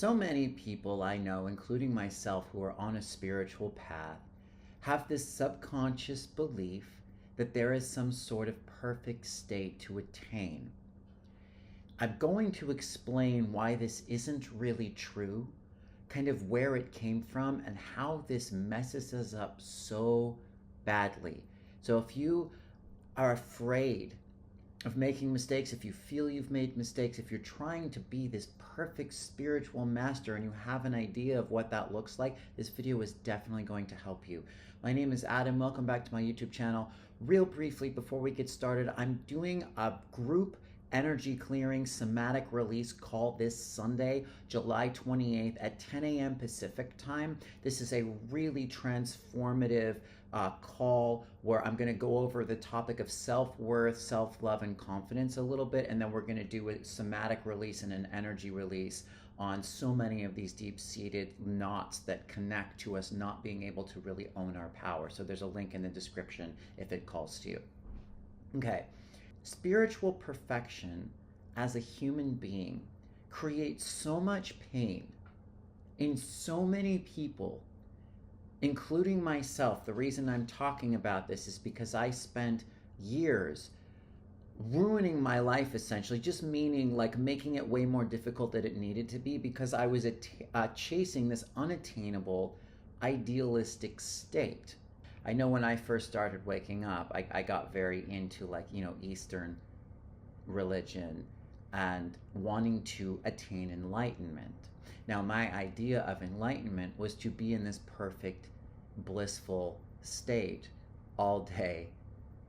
So many people I know, including myself, who are on a spiritual path, have this subconscious belief that there is some sort of perfect state to attain. I'm going to explain why this isn't really true, kind of where it came from, and how this messes us up so badly. So if you are afraid of making mistakes, if you feel you've made mistakes, if you're trying to be this perfect spiritual master and you have an idea of what that looks like, this video is definitely going to help you. My name is Adam. Welcome back to my YouTube channel. Real briefly, before we get started, I'm doing a group energy clearing somatic release call this Sunday, July 28th at 10 a.m. Pacific time. This is a really transformative call where I'm going to go over the topic of self-worth, self-love, and confidence a little bit, and then we're going to do a somatic release and an energy release on so many of these deep-seated knots that connect to us not being able to really own our power. So there's a link in the description if it calls to you. Okay. Spiritual perfection as a human being creates so much pain in so many people, including myself. The reason I'm talking about this is because I spent years ruining my life, essentially, just meaning like making it way more difficult than it needed to be, because I was chasing this unattainable, idealistic state. I know when I first started waking up, I got very into Eastern religion and wanting to attain enlightenment. Now, my idea of enlightenment was to be in this perfect, blissful state all day,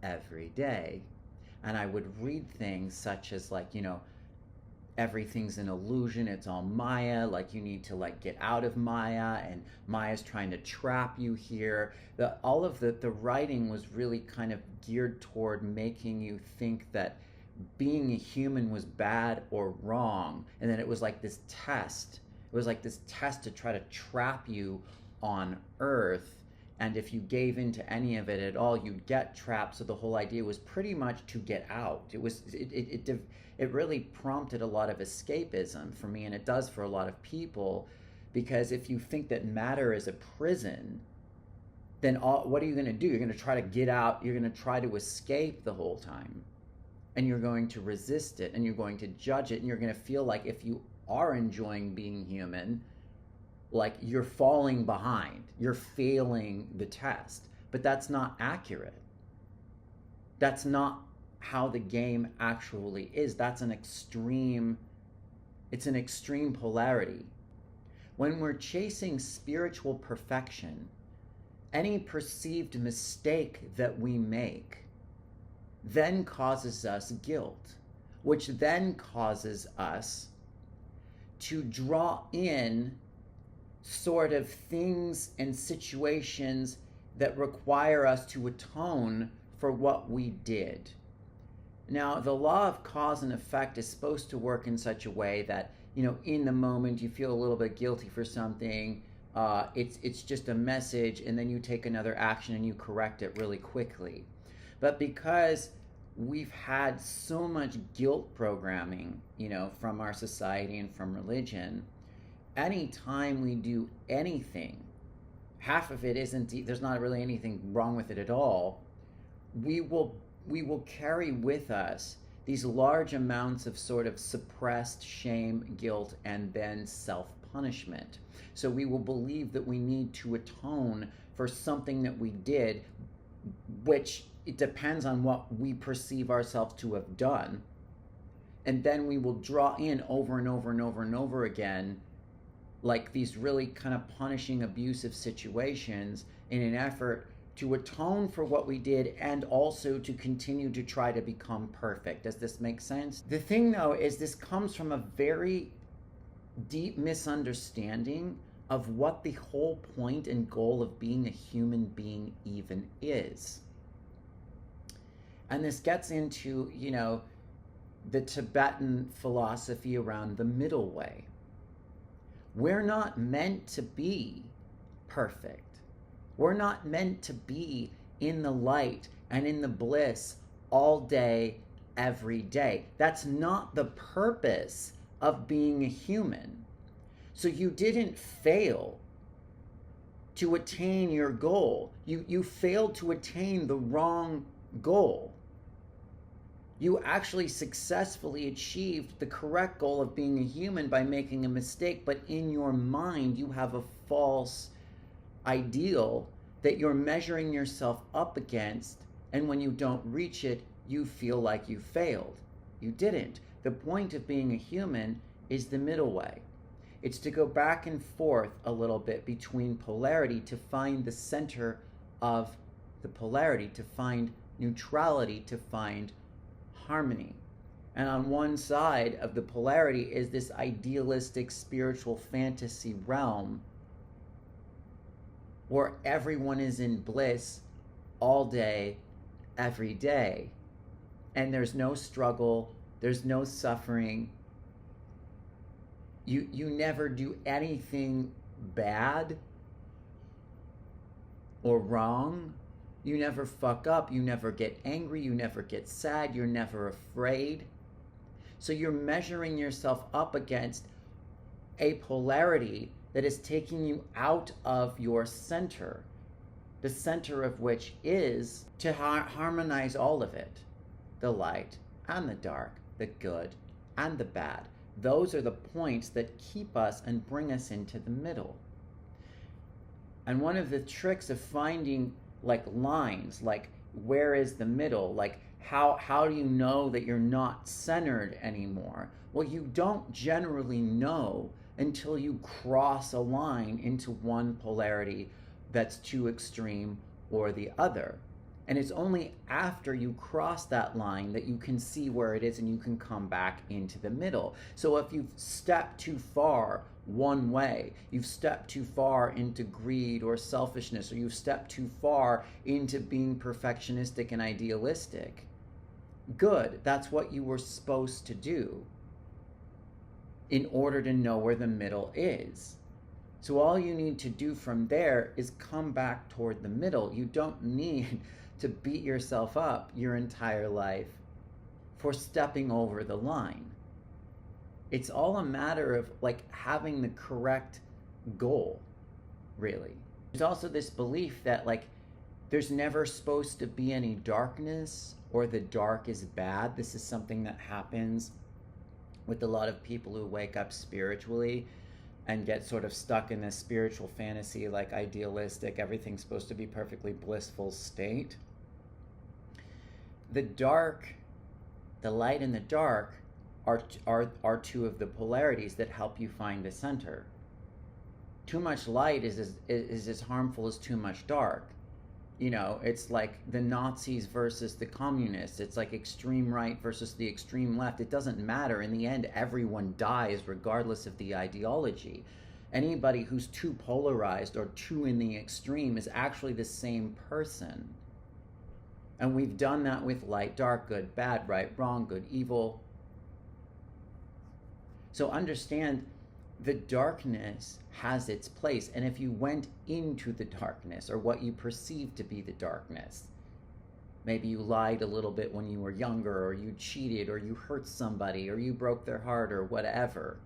every day. And I would read things such as everything's an illusion, it's all Maya, you need to get out of Maya, and Maya's trying to trap you here. All of the writing was really kind of geared toward making you think that being a human was bad or wrong, and then it was like this test. It was like this test to try to trap you on Earth, and if you gave into any of it at all, you'd get trapped. So the whole idea was pretty much to get out. It really prompted a lot of escapism for me, and it does for a lot of people, because if you think that matter is a prison, then what are you going to do? You're going to try to get out. You're going to try to escape the whole time, and you're going to resist it, and you're going to judge it, and you're going to feel like if you are enjoying being human, like you're falling behind, you're failing the test. But that's not accurate. That's not how the game actually is. That's an extreme, it's an extreme polarity. When we're chasing spiritual perfection, any perceived mistake that we make then causes us guilt, which then causes us to draw in sort of things and situations that require us to atone for what we did. Now, the law of cause and effect is supposed to work in such a way that, in the moment you feel a little bit guilty for something, it's just a message, and then you take another action and you correct it really quickly. But because we've had so much guilt programming, from our society and from religion, anytime we do anything, half of it isn't, there's not really anything wrong with it at all, we will carry with us these large amounts of sort of suppressed shame, guilt, and then self-punishment. So we will believe that we need to atone for something that we did, which it depends on what we perceive ourselves to have done. And then we will draw in over and over and over and over again these really kind of punishing, abusive situations in an effort to atone for what we did, and also to continue to try to become perfect. Does this make sense? The thing, though, is this comes from a very deep misunderstanding of what the whole point and goal of being a human being even is. And this gets into, the Tibetan philosophy around the middle way. We're not meant to be perfect. We're not meant to be in the light and in the bliss all day, every day. That's not the purpose of being a human. So you didn't fail to attain your goal. You failed to attain the wrong goal. You actually successfully achieved the correct goal of being a human by making a mistake, but in your mind you have a false ideal that you're measuring yourself up against, and when you don't reach it, you feel like you failed. You didn't. The point of being a human is the middle way. It's to go back and forth a little bit between polarity to find the center of the polarity, to find neutrality, to find harmony. And on one side of the polarity is this idealistic spiritual fantasy realm where everyone is in bliss all day, every day. And there's no struggle, there's no suffering. You never do anything bad or wrong. You never fuck up, you never get angry, you never get sad, you're never afraid. So you're measuring yourself up against a polarity that is taking you out of your center, the center of which is to harmonize all of it, the light and the dark, the good and the bad. Those are the points that keep us and bring us into the middle. And one of the tricks of finding like lines, like where is the middle, like how do you know that you're not centered anymore? Well, you don't generally know until you cross a line into one polarity that's too extreme or the other. And it's only after you cross that line that you can see where it is and you can come back into the middle. So if you've stepped too far one way, you've stepped too far into greed or selfishness, or you've stepped too far into being perfectionistic and idealistic, good, that's what you were supposed to do in order to know where the middle is. So all you need to do from there is come back toward the middle. You don't need to beat yourself up your entire life for stepping over the line. It's all a matter of like having the correct goal, really. There's also this belief that like there's never supposed to be any darkness, or the dark is bad. This is something that happens with a lot of people who wake up spiritually and get sort of stuck in this spiritual fantasy, like idealistic, everything's supposed to be perfectly blissful state. The dark, the light and the dark are two of the polarities that help you find the center. Too much light is as harmful as too much dark. You know, it's like the Nazis versus the communists. It's like extreme right versus the extreme left. It doesn't matter. In the end, everyone dies regardless of the ideology. Anybody who's too polarized or too in the extreme is actually the same person. And we've done that with light, dark, good, bad, right, wrong, good, evil. So understand, the darkness has its place. And if you went into the darkness, or what you perceive to be the darkness, maybe you lied a little bit when you were younger, or you cheated, or you hurt somebody, or you broke their heart, or whatever,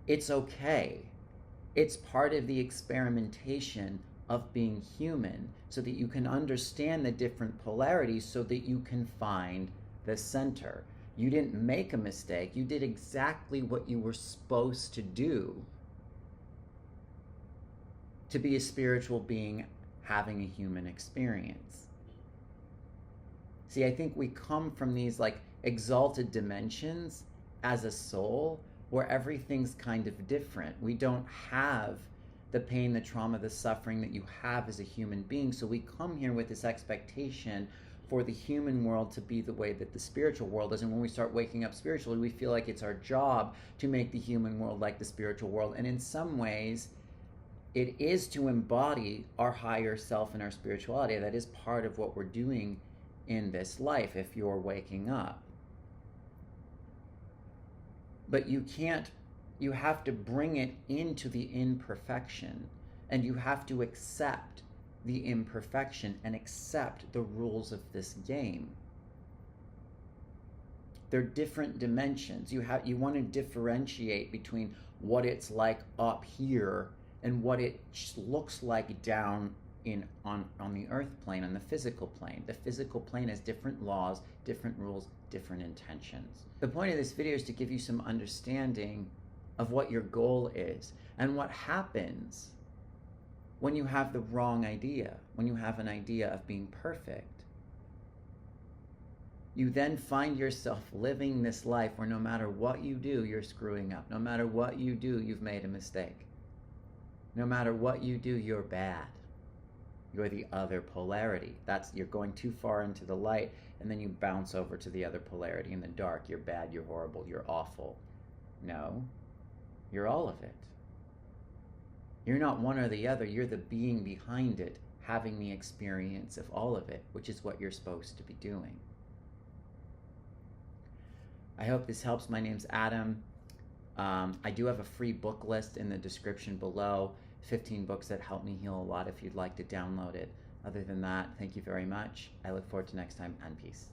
it's okay. It's part of the experimentation of being human, so that you can understand the different polarities, so that you can find the center. You didn't make a mistake. You did exactly what you were supposed to do to be a spiritual being having a human experience. See, I think we come from these like exalted dimensions as a soul where everything's kind of different. We don't have the pain, the trauma, the suffering that you have as a human being. So we come here with this expectation for the human world to be the way that the spiritual world is. And when we start waking up spiritually, we feel like it's our job to make the human world like the spiritual world. And in some ways, it is to embody our higher self and our spirituality. That is part of what we're doing in this life if you're waking up. But you can't, you have to bring it into the imperfection, and you have to accept the imperfection and accept the rules of this game. They're different dimensions. You want to differentiate between what it's like up here and what it looks like down on the earth plane, on the physical plane. The physical plane has different laws, different rules, different intentions. The point of this video is to give you some understanding of what your goal is and what happens when you have the wrong idea, when you have an idea of being perfect. You then find yourself living this life where no matter what you do, you're screwing up. No matter what you do, you've made a mistake. No matter what you do, you're bad. You're the other polarity. You're going too far into the light, and then you bounce over to the other polarity in the dark. You're bad, you're horrible, you're awful. No, you're all of it. You're not one or the other. You're the being behind it, having the experience of all of it, which is what you're supposed to be doing. I hope this helps. My name's Adam. I do have a free book list in the description below. 15 books that help me heal a lot if you'd like to download it. Other than that, thank you very much. I look forward to next time, and peace.